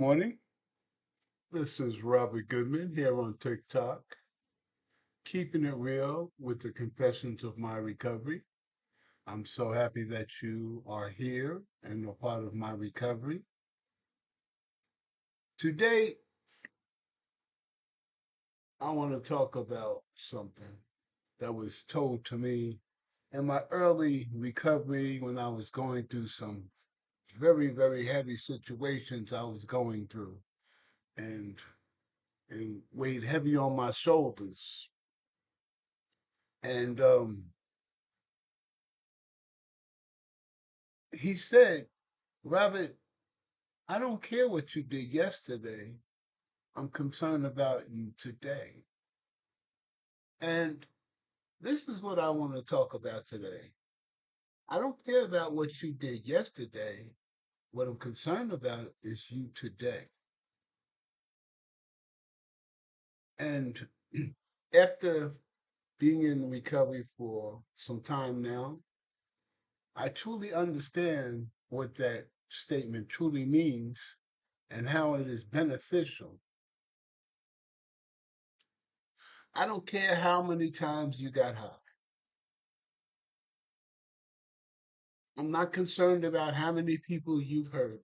Morning. This is Robert Goodman here on TikTok, keeping it real with the confessions of my recovery. I'm so happy that you are here and a part of my recovery. Today, I want to talk about something that was told to me in my early recovery when I was going through some very, very heavy situations I was going through and and weighed heavy on my shoulders. And he said, Robert, I don't care what you did yesterday. I'm concerned about you today. And this is what I want to talk about today. I don't care about what you did yesterday. What I'm concerned about is you today. And after being in recovery for some time now, I truly understand what that statement truly means and how it is beneficial. I don't care how many times you got high. I'm not concerned about how many people you've hurt.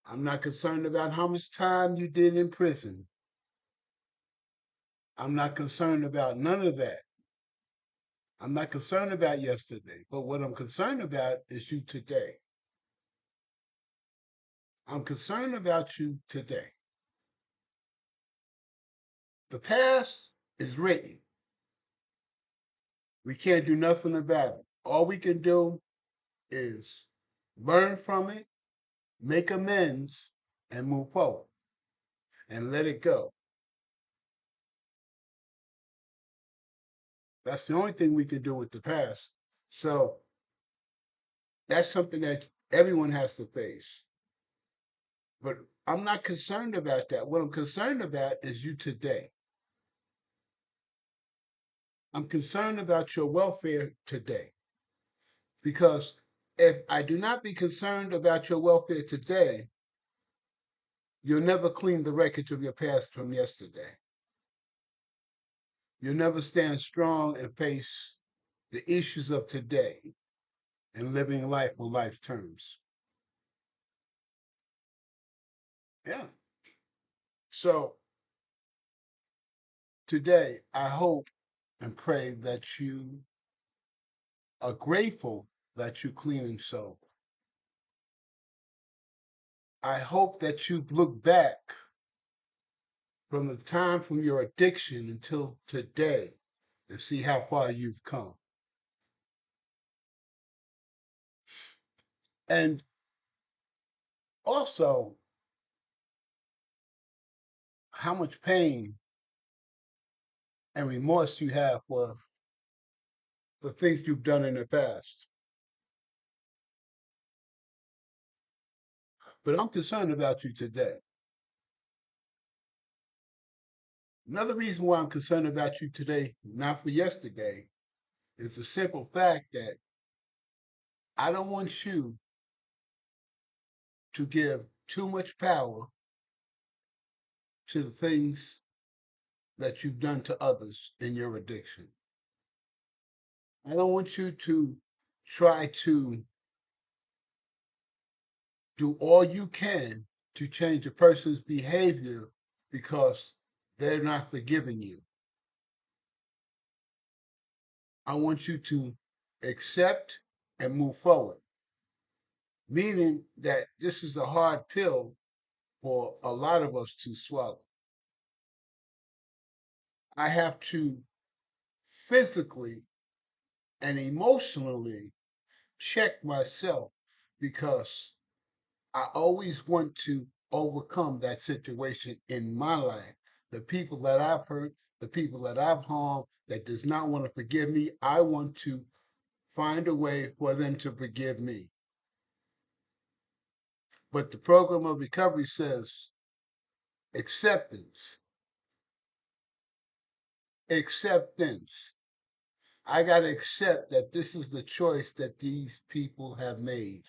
I'm not concerned about how much time you did in prison. I'm not concerned about none of that. I'm not concerned about yesterday. But what I'm concerned about is you today. I'm concerned about you today. The past is written. We can't do nothing about it. All we can do is learn from it, make amends, and move forward and let it go. That's the only thing we can do with the past. So that's something that everyone has to face. But I'm not concerned about that. What I'm concerned about is you today. I'm concerned about your welfare today. Because if I do not be concerned about your welfare today, you'll never clean the wreckage of your past from yesterday. You'll never stand strong and face the issues of today and living life on life terms. Yeah. So today, I hope and pray that you are grateful that you're clean and sober. I hope that you've looked back from the time from your addiction until today and see how far you've come. And also, how much pain and remorse you have for the things you've done in the past. But I'm concerned about you today. Another reason why I'm concerned about you today, not for yesterday, is the simple fact that I don't want you to give too much power to the things that you've done to others in your addiction. I don't want you to try to do all you can to change a person's behavior because they're not forgiving you. I want you to accept and move forward, meaning that this is a hard pill for a lot of us to swallow. I have to physically and emotionally check myself because I always want to overcome that situation in my life. The people that I've hurt, the people that I've harmed, that does not want to forgive me, I want to find a way for them to forgive me. But the program of recovery says acceptance, acceptance. I got to accept that this is the choice that these people have made.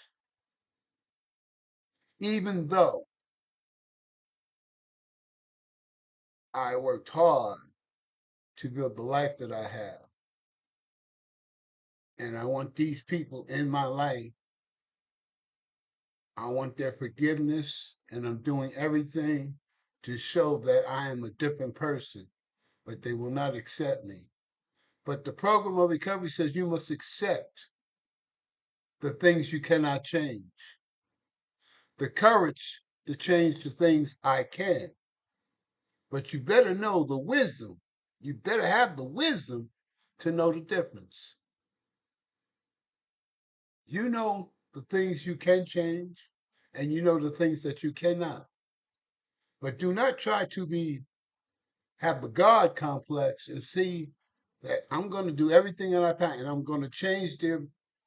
Even though I worked hard to build the life that I have. And I want these people in my life. I want their forgiveness. And I'm doing everything to show that I am a different person, but they will not accept me. But the program of recovery says you must accept the things you cannot change, the courage to change the things I can. But you better know the wisdom. You better have the wisdom to know the difference. You know the things you can change, and you know the things that you cannot. But do not try to have the God complex and see that I'm going to do everything that I can and I'm going to change their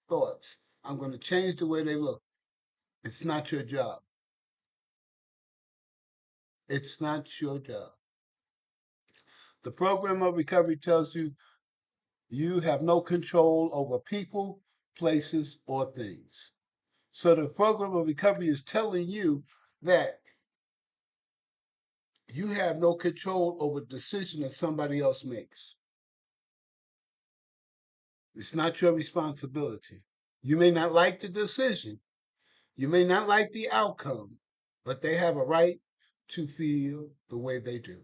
thoughts. I'm going to change the way they look. It's not your job. It's not your job. The program of recovery tells you you have no control over people, places, or things. So the program of recovery is telling you that you have no control over the decision that somebody else makes. It's not your responsibility. You may not like the decision, you may not like the outcome, but they have a right to feel the way they do,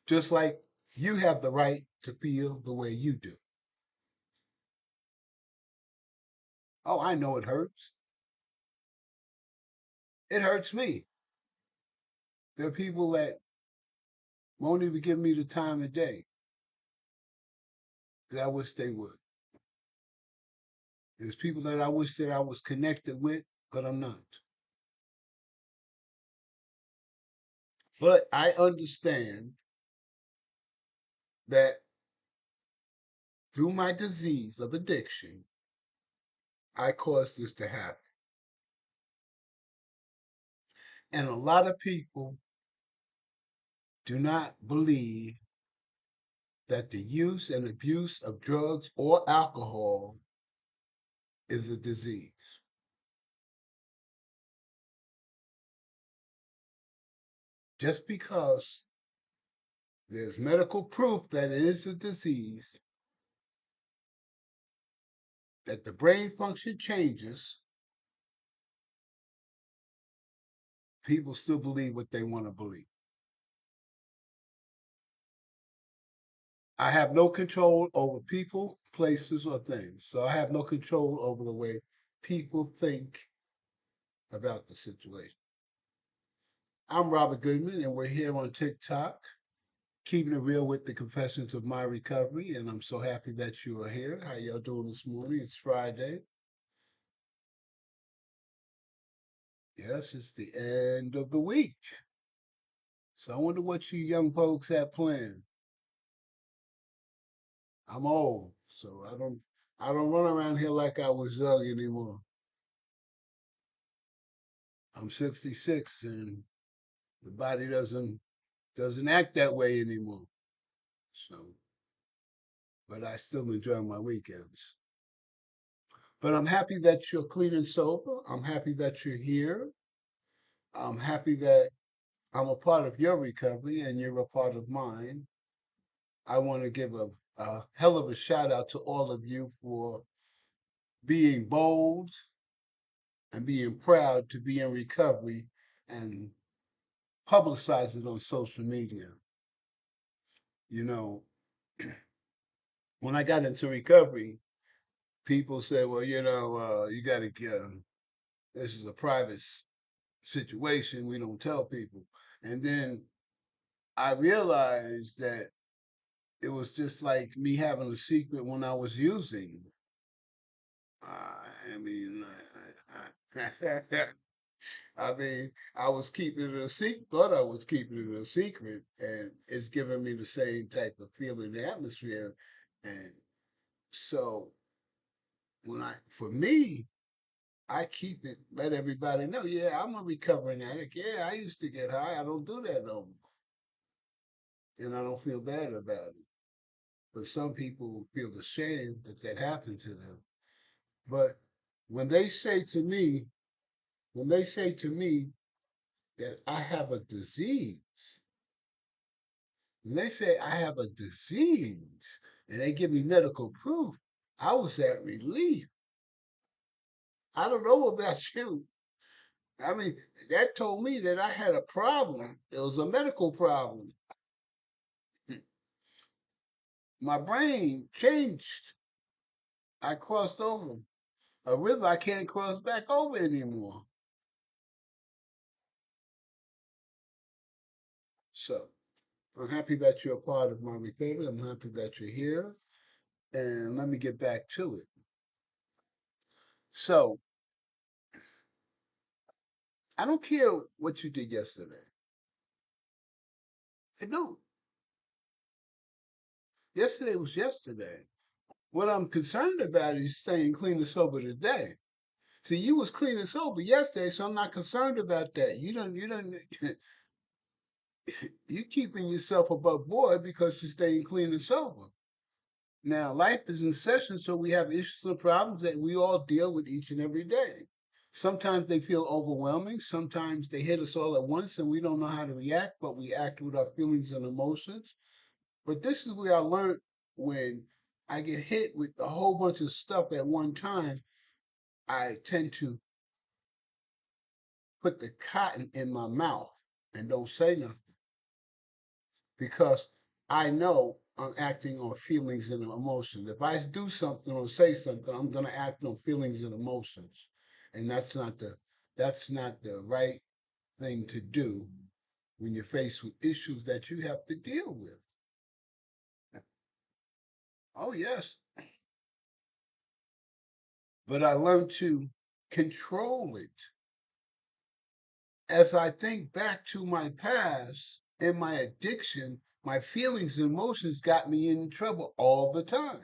just like you have the right to feel the way you do. Oh, I know it hurts. It hurts me. There are people that won't even give me the time of day that I wish they would. There's people that I wish that I was connected with, but I'm not. But I understand that through my disease of addiction, I caused this to happen. And a lot of people do not believe that the use and abuse of drugs or alcohol is a disease. Just because there's medical proof that it is a disease, that the brain function changes, people still believe what they want to believe. I have no control over people, places, or things. So I have no control over the way people think about the situation. I'm Robert Goodman, and we're here on TikTok, keeping it real with the confessions of my recovery. And I'm so happy that you are here. How y'all doing this morning? It's Friday. Yes, it's the end of the week. So I wonder what you young folks have planned. I'm old, so I don't run around here like I was young anymore. I'm 66 and the body doesn't act that way anymore. So, but I still enjoy my weekends. But I'm happy that you're clean and sober. I'm happy that you're here. I'm happy that I'm a part of your recovery and you're a part of mine. I want to give a hell of a shout out to all of you for being bold and being proud to be in recovery and publicize it on social media. You know, when I got into recovery, people said, well, you got to, this is a private situation. We don't tell people. And then I realized that it was just like me having a secret when I was using. I mean, I mean, I was keeping it a secret, thought I was keeping it a secret, and it's giving me the same type of feeling and atmosphere. And so for me, I keep it, let everybody know, yeah, I'm a recovering addict. Yeah, I used to get high. I don't do that no more. And I don't feel bad about it. But some people feel ashamed that that happened to them. But when they say to me, when they say to me that I have a disease, When they say I have a disease and they give me medical proof, I was at relief. I don't know about you. I mean, that told me that I had a problem. It was a medical problem. My brain changed. I crossed over a river I can't cross back over anymore. So I'm happy that you're a part of my recovery. I'm happy that you're here. And let me get back to it. So I don't care what you did yesterday. I don't. Yesterday was yesterday. What I'm concerned about is staying clean and sober today. See, you was clean and sober yesterday, so I'm not concerned about that. You don't, you keeping yourself above board because you're staying clean and sober. Now, life is in session, so we have issues and problems that we all deal with each and every day. Sometimes they feel overwhelming. Sometimes they hit us all at once and we don't know how to react, but we act with our feelings and emotions. But this is where I learned when I get hit with a whole bunch of stuff at one time, I tend to put the cotton in my mouth and don't say nothing because I know I'm acting on feelings and emotions. If I do something or say something, I'm gonna act on feelings and emotions. And that's not the right thing to do when you're faced with issues that you have to deal with. Oh yes. But I learned to control it. As I think back to my past and my addiction, my feelings and emotions got me in trouble all the time.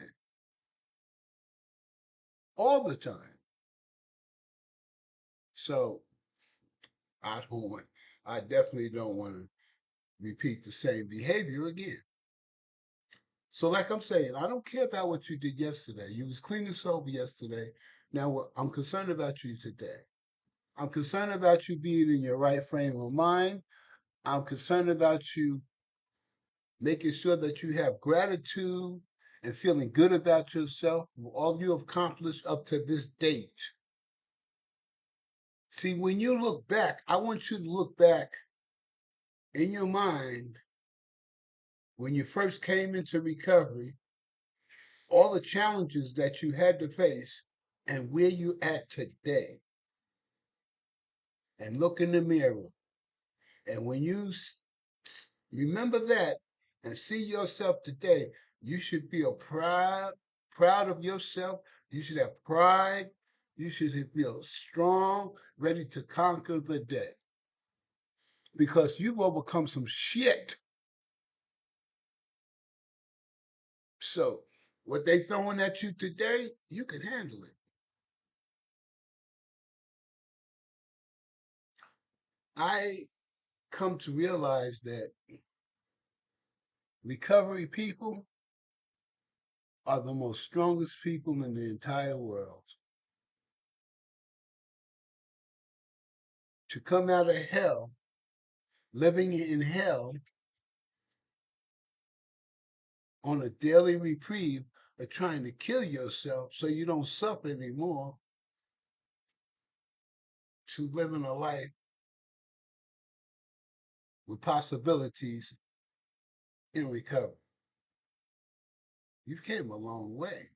All the time. So I don't want, I definitely don't want to repeat the same behavior again. So, like I'm saying, I don't care about what you did yesterday. You was clean and sober yesterday. Now, I'm concerned about you today. I'm concerned about you being in your right frame of mind. I'm concerned about you making sure that you have gratitude and feeling good about yourself, all you have accomplished up to this date. See, when you look back, I want you to look back in your mind when you first came into recovery, all the challenges that you had to face, and where you at today. And look in the mirror. And when you remember that and see yourself today, you should feel proud of yourself. You should have pride. You should feel strong, ready to conquer the day because you've overcome some shit. So what they throwing at you today, you can handle it. I come to realize that recovery people are the most strongest people in the entire world. To come out of hell, living in hell on a daily reprieve of trying to kill yourself so you don't suffer anymore, to living a life with possibilities in recovery. You've came a long way.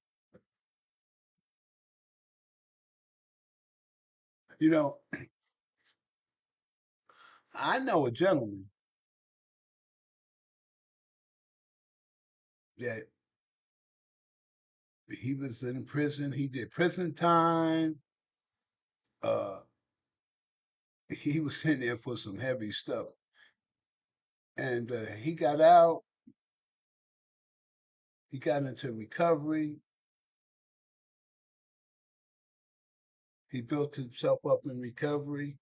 You know, I know a gentleman that he was in prison. He did prison time. Uh, he was in there for some heavy stuff, and he got out. He got into recovery. He built himself up in recovery.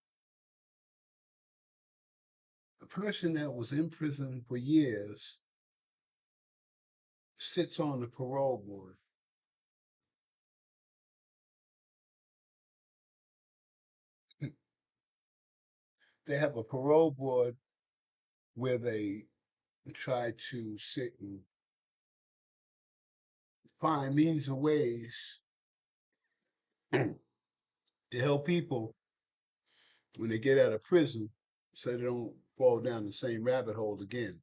A person that was in prison for years sits on the parole board. They have a parole board where they try to sit and find means and ways to help people when they get out of prison so they don't fall down the same rabbit hole again.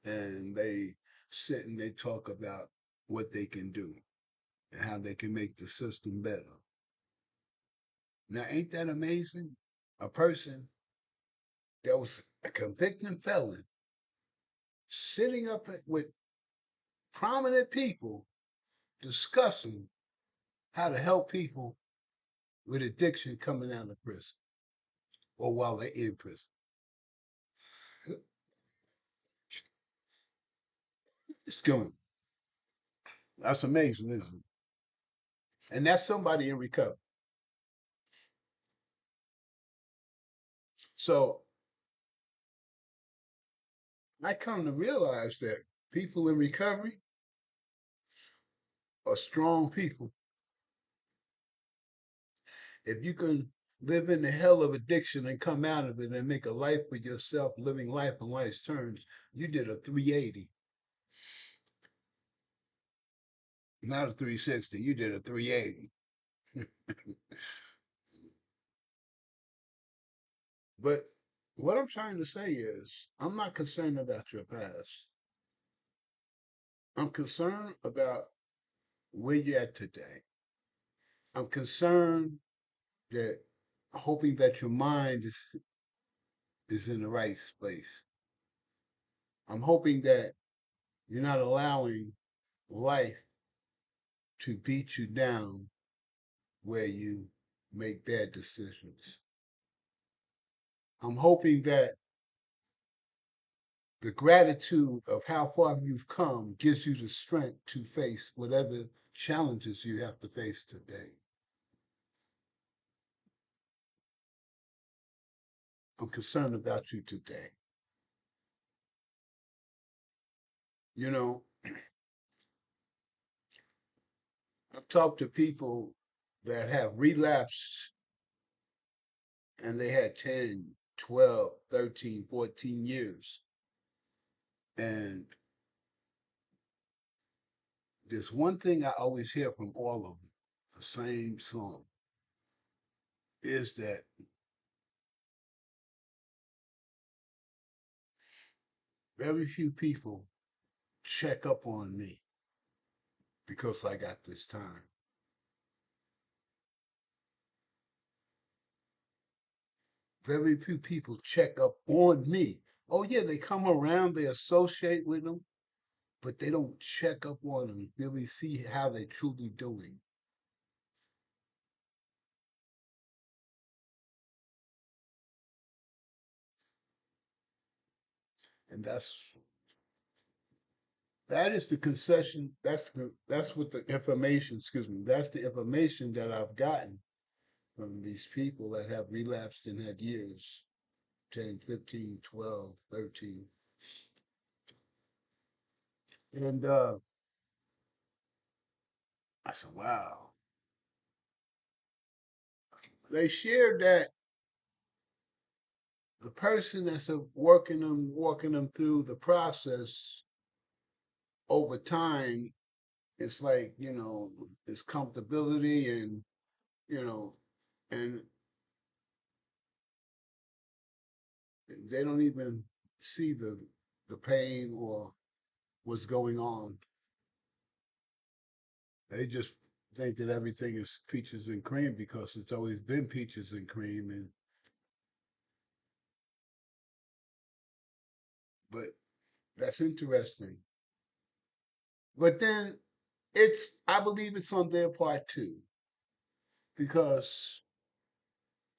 And they sit and they talk about what they can do and how they can make the system better. Now, ain't that amazing? A person that was a convicted felon sitting up with prominent people discussing how to help people with addiction coming out of prison or while they're in prison. It's going. That's amazing, isn't it? And that's somebody in recovery. So I come to realize that people in recovery are strong people. If you can live in the hell of addiction and come out of it and make a life for yourself, living life on life's terms, you did a 380, not a 360. You did a 380. But what I'm trying to say is, I'm not concerned about your past. I'm concerned about where you're at today. I'm concerned that hoping that your mind is in the right place. I'm hoping that you're not allowing life to beat you down where you make bad decisions. I'm hoping that the gratitude of how far you've come gives you the strength to face whatever challenges you have to face today. I'm concerned about you today. You know, I've talked to people that have relapsed and they had 10, 12, 13, 14 years. And there's one thing I always hear from all of them, the same song, is that very few people check up on me because I got this time. Very few people check up on me. Oh, yeah, they come around, they associate with them, but they don't check up on them, really see how they're truly doing. And that is the concession. That's what the information, excuse me, that's the information that I've gotten from these people that have relapsed and had years 10, 15, 12, 13. And I said, wow. They shared that the person that's walking them through the process over time, it's like, it's comfortability and, you know, and they don't even see the pain or what's going on. They just think that everything is peaches and cream because it's always been peaches and cream. And but that's interesting. But then I believe it's on their part too, because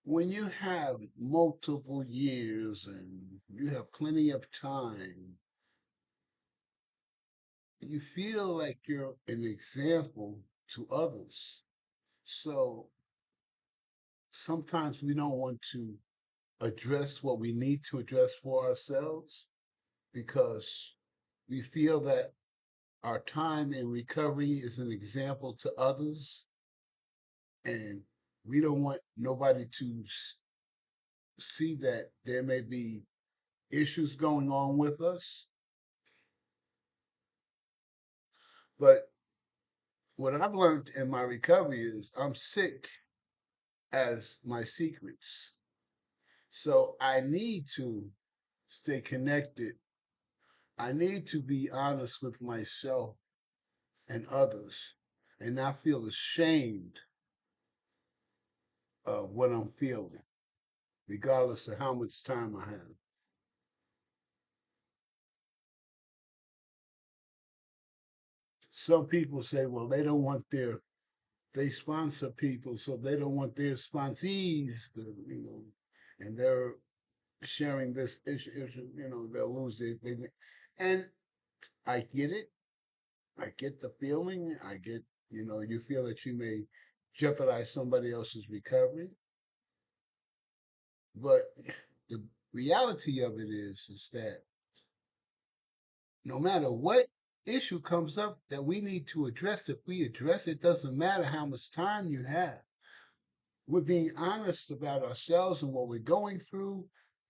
when you have multiple years and you have plenty of time, you feel like you're an example to others. So sometimes we don't want to address what we need to address for ourselves because we feel that our time in recovery is an example to others, and we don't want nobody to see that there may be issues going on with us. But what I've learned in my recovery is I'm sick as my secrets. So I need to stay connected. I need to be honest with myself and others and not feel ashamed of what I'm feeling, regardless of how much time I have. Some people say, well, they don't want they sponsor people, so they don't want their sponsees to, and they're sharing this issue, they'll lose and I get it. I get the feeling. I get, you feel that you may jeopardize somebody else's recovery. But the reality of it is that no matter what issue comes up that we need to address, if we address it, doesn't matter how much time you have. We're being honest about ourselves and what we're going through,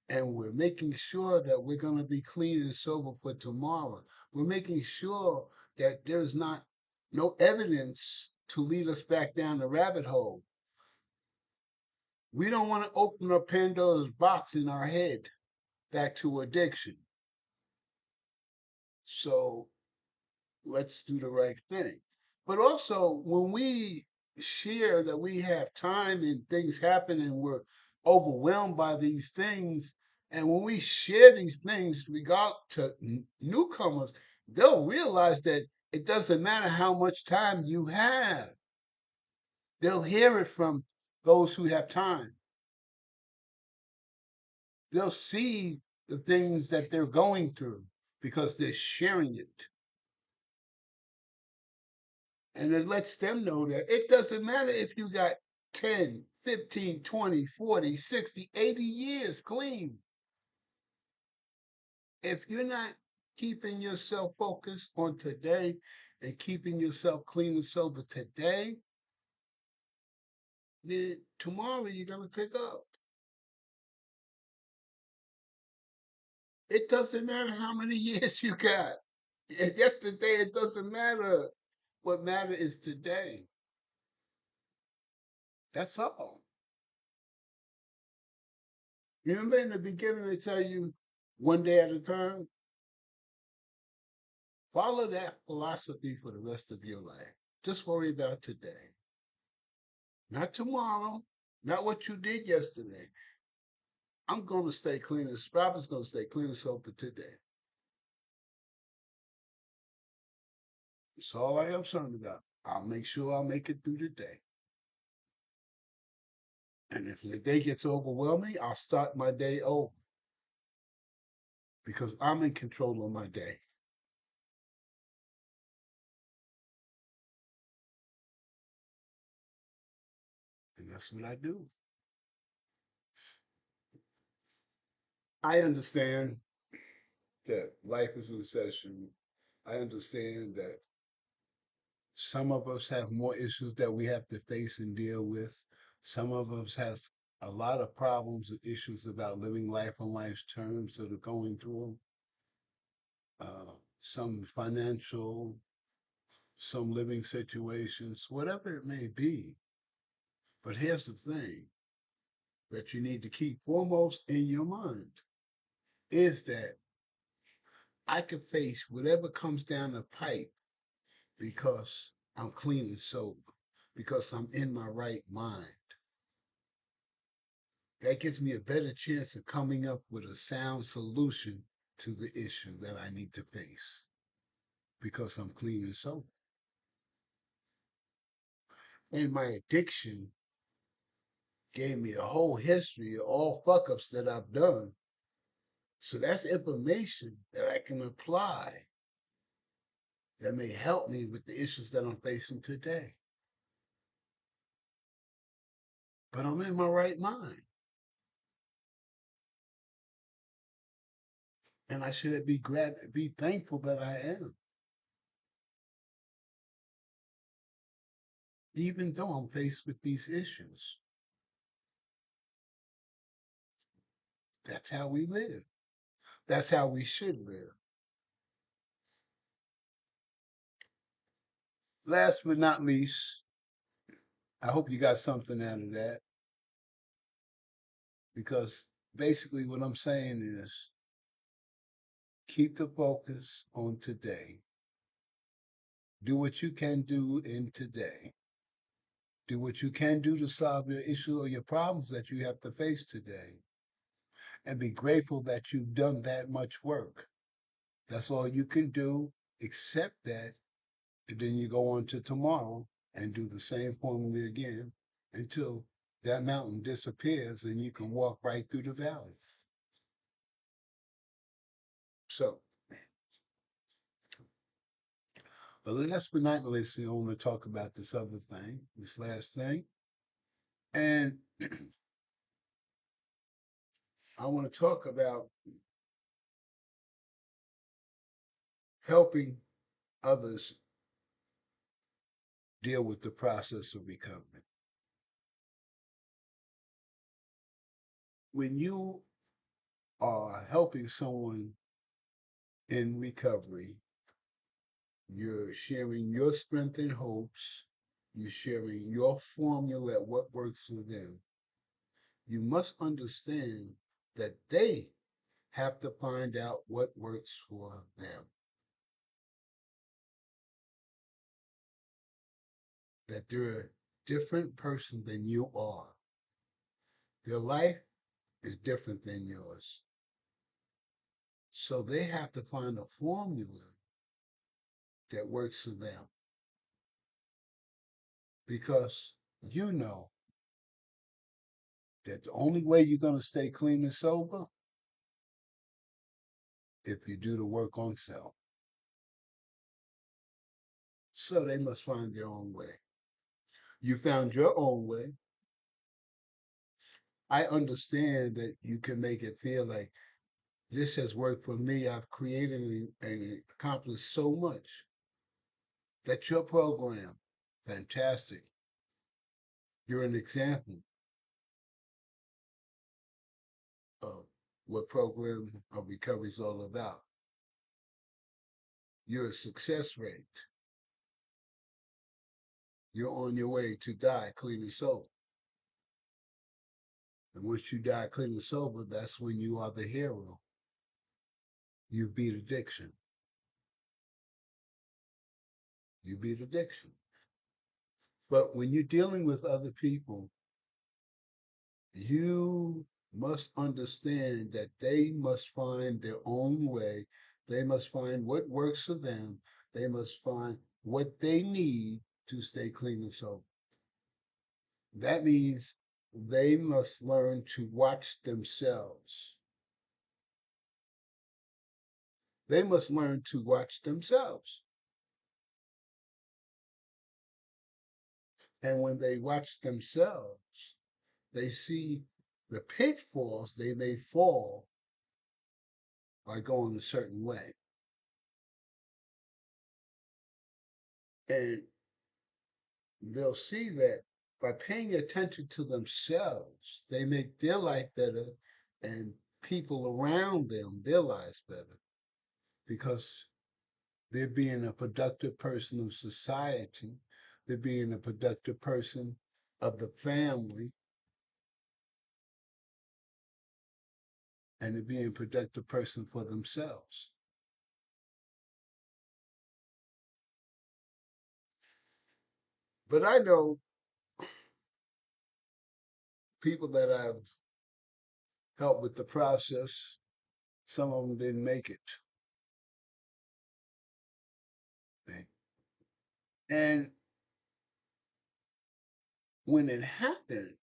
and we're making sure that we're going to be clean and sober for tomorrow. We're making sure that there's not no evidence to lead us back down the rabbit hole. We don't want to open up Pandora's box in our head back to addiction. So let's do the right thing. But also, when we share that we have time and things happen and we're overwhelmed by these things, and when we share these things, regard to newcomers, they'll realize that it doesn't matter how much time you have. They'll hear it from those who have time. They'll see the things that they're going through because they're sharing it. And it lets them know that it doesn't matter if you got 10, 15, 20, 40, 60, 80 years clean. If you're not keeping yourself focused on today and keeping yourself clean and sober today, then tomorrow you're going to pick up. It doesn't matter how many years you got. Yesterday, it doesn't matter. What matters is today. That's all. Remember in the beginning, they tell you one day at a time? Follow that philosophy for the rest of your life. Just worry about today, not tomorrow, not what you did yesterday. I'm going to stay clean. As Robert's going to stay clean and sober today. That's all I am concerned about. I'll make sure I'll make it through the day. And if the day gets overwhelming, I'll start my day over because I'm in control of my day. And that's what I do. I understand that life is in session. I understand that some of us have more issues that we have to face and deal with. Some of us has a lot of problems and issues about living life on life's terms that are going through. Some financial, some living situations, whatever it may be. But here's the thing that you need to keep foremost in your mind is that I can face whatever comes down the pipe because I'm clean and sober, because I'm in my right mind. That gives me a better chance of coming up with a sound solution to the issue that I need to face because I'm clean and sober. And my addiction gave me a whole history of all fuck ups that I've done. So that's information that I can apply that may help me with the issues that I'm facing today. But I'm in my right mind. And I should be thankful that I am, even though I'm faced with these issues. That's how we live. That's how we should live. Last but not least, I hope you got something out of that because basically what I'm saying is keep the focus on today. Do what you can do in today. Do what you can do to solve your issue or your problems that you have to face today. And be grateful that you've done that much work. That's all you can do. Accept that. And then you go on to tomorrow and do the same formula again until that mountain disappears and you can walk right through the valley. So, but last but not least, I want to talk about this other thing, this last thing. And I want to talk about helping others deal with the process of recovery. When you are helping someone in recovery, you're sharing your strength and hopes. You're sharing your formula at what works for them. You must understand that they have to find out what works for them. That they're a different person than you are. Their life is different than yours. So they have to find a formula that works for them. Because you know that the only way you're going to stay clean and sober if you do the work on self. So they must find their own way. You found your own way. I understand that you can make it feel like this has worked for me. I've created and accomplished so much that your program, fantastic. You're an example of what program of recovery is all about. Your success rate. You're on your way to die clean and sober. And once you die clean and sober, that's when you are the hero. You beat addiction. You beat addiction. But when you're dealing with other people, you must understand that they must find their own way. They must find what works for them. They must find what they need to stay clean and sober. That means they must learn to watch themselves. They must learn to watch themselves. And when they watch themselves, they see the pitfalls they may fall by going a certain way. And they'll see that by paying attention to themselves, they make their life better and people around them, their lives better because they're being a productive person of society, they're being a productive person of the family, and they're being a productive person for themselves. But I know people that I've helped with the process, some of them didn't make it. And when it happened,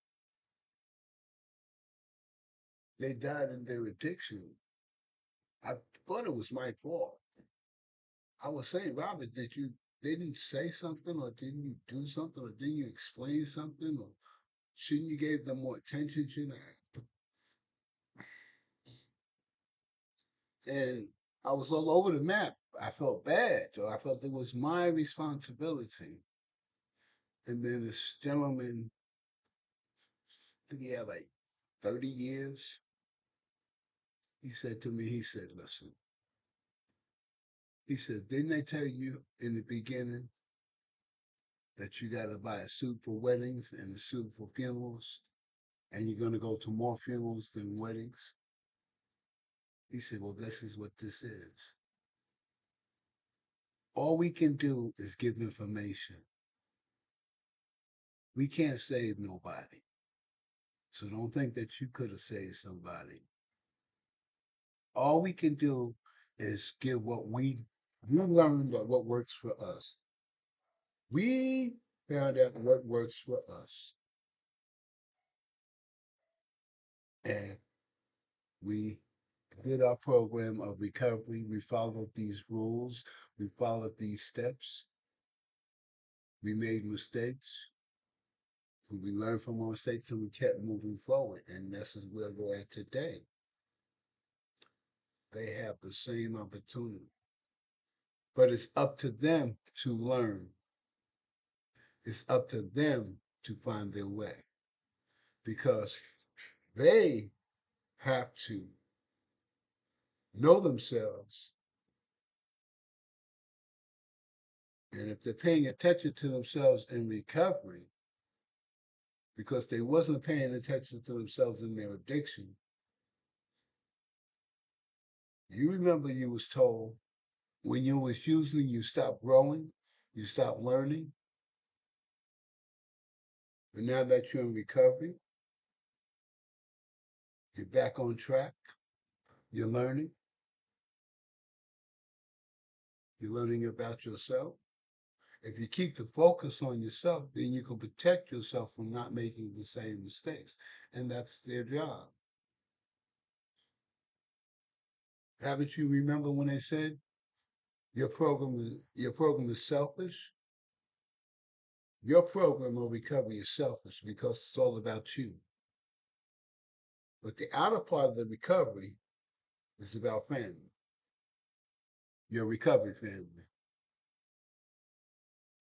they died in their addiction. I thought it was my fault. I was saying, Robert, did you didn't say something or didn't you do something or didn't you explain something or shouldn't you give them more attention? And I was all over the map. I felt bad. So I felt it was my responsibility. And then this gentleman, I think he had like 30 years. He said to me, he said, listen, he said, didn't they tell you in the beginning that you got to buy a suit for weddings and a suit for funerals, and you're going to go to more funerals than weddings? He said, well, this is what this is. All we can do is give information. We can't save nobody. So don't think that you could have saved somebody. All we can do is give what we learned that what works for us. We found out what works for us. And we did our program of recovery. We followed these rules. We followed these steps. We made mistakes. We learned from our mistakes and we kept moving forward. And this is where we're at today. They have the same opportunity. But it's up to them to learn. It's up to them to find their way because they have to know themselves. And if they're paying attention to themselves in recovery, because they wasn't paying attention to themselves in their addiction, you remember you was told when you was using, you stopped growing, you stopped learning. But now that you're in recovery, you're back on track, you're learning about yourself. If you keep the focus on yourself, then you can protect yourself from not making the same mistakes. And that's their job. Haven't you remember when they said your program is selfish? Your program of recovery is selfish because it's all about you. But the outer part of the recovery is about family, your recovery family.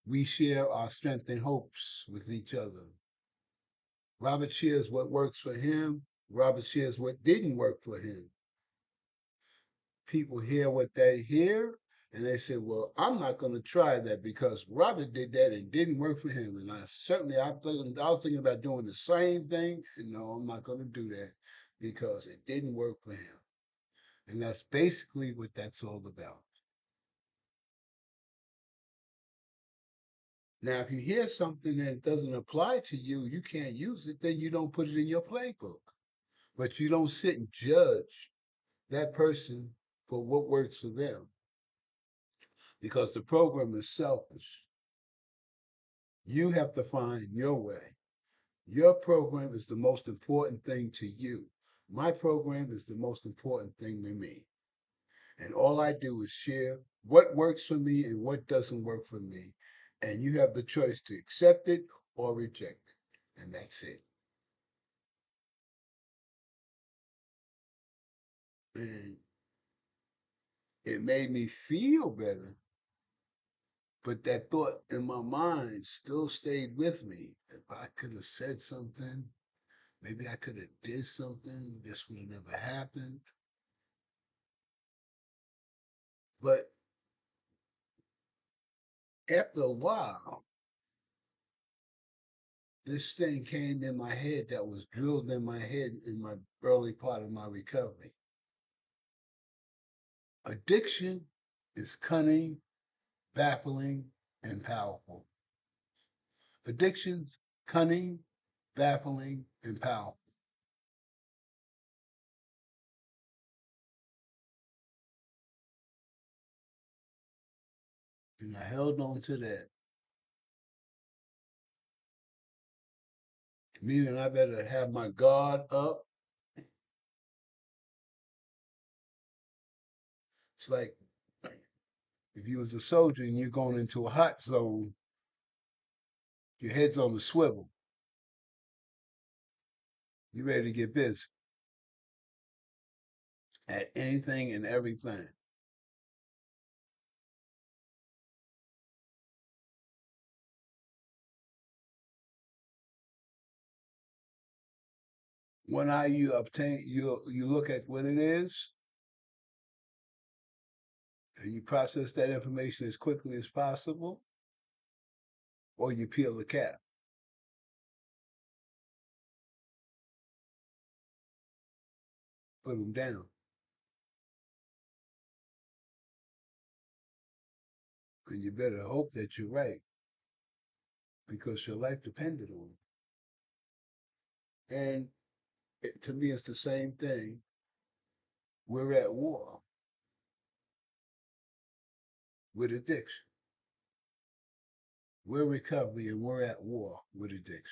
We share our strength and hopes with each other. Robert shares what works for him. Robert shares what didn't work for him. People hear what they hear and they say, well, I'm not going to try that because Robert did that and didn't work for him. And I was thinking about doing the same thing. And no, I'm not going to do that because it didn't work for him. And that's basically what that's all about. Now, if you hear something that doesn't apply to you, you can't use it, then you don't put it in your playbook. But you don't sit and judge that person for what works for them because the program is selfish. You have to find your way. Your program is the most important thing to you. My program is the most important thing to me. And all I do is share what works for me and what doesn't work for me. And you have the choice to accept it or reject it. And that's it. And it made me feel better. But that thought in my mind still stayed with me. If I could have said something, maybe I could have did something, this would have never happened. But after a while, this thing came in my head that was drilled in my head in my early part of my recovery. Addiction is cunning, baffling, and powerful. Addiction's cunning, baffling, and powerful. And I held on to that, meaning I better have my guard up. It's like if you was a soldier and you're going into a hot zone, your head's on the swivel. You're ready to get busy at anything and everything. One eye you obtain, you look at what it is, and you process that information as quickly as possible, or you peel the cap, put them down, and you better hope that you're right because your life depended on it. And to me, it's the same thing. We're at war with addiction. We're recovery and we're at war with addiction.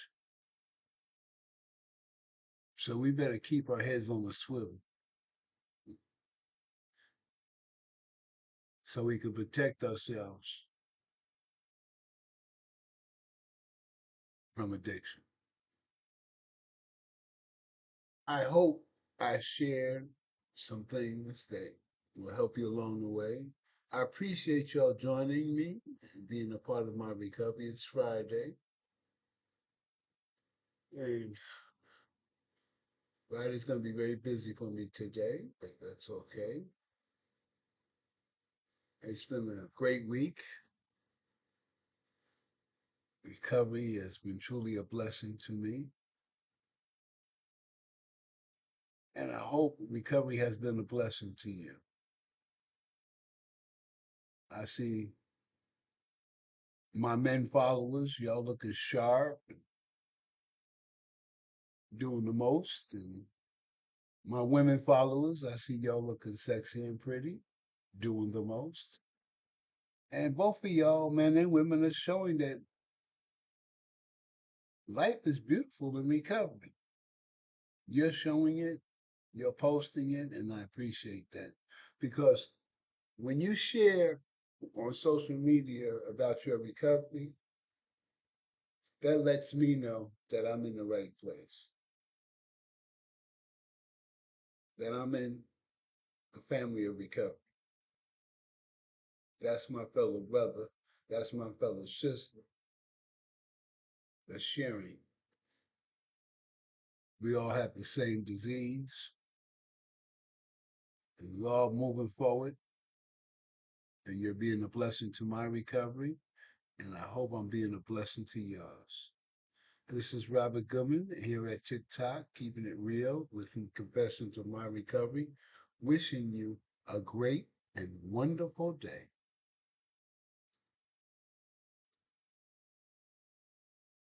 So we better keep our heads on the swivel so we can protect ourselves from addiction. I hope I shared some things that will help you along the way. I appreciate y'all joining me and being a part of my recovery. It's Friday, and Friday's going to be very busy for me today, but that's okay. It's been a great week. Recovery has been truly a blessing to me, and I hope recovery has been a blessing to you. I see my men followers, y'all looking sharp, doing the most, and my women followers, I see y'all looking sexy and pretty, doing the most. And both of y'all, men and women, are showing that life is beautiful in recovery. You're showing it, you're posting it, and I appreciate that. Because when you share on social media about your recovery, that lets me know that I'm in the right place, that I'm in a family of recovery. That's my fellow brother, that's my fellow sister that's sharing. We all have the same disease, and we're all moving forward, and you're being a blessing to my recovery, and I hope I'm being a blessing to yours. This is Robert Goodman here at TikTok, keeping it real with Confessions of My Recovery, wishing you a great and wonderful day.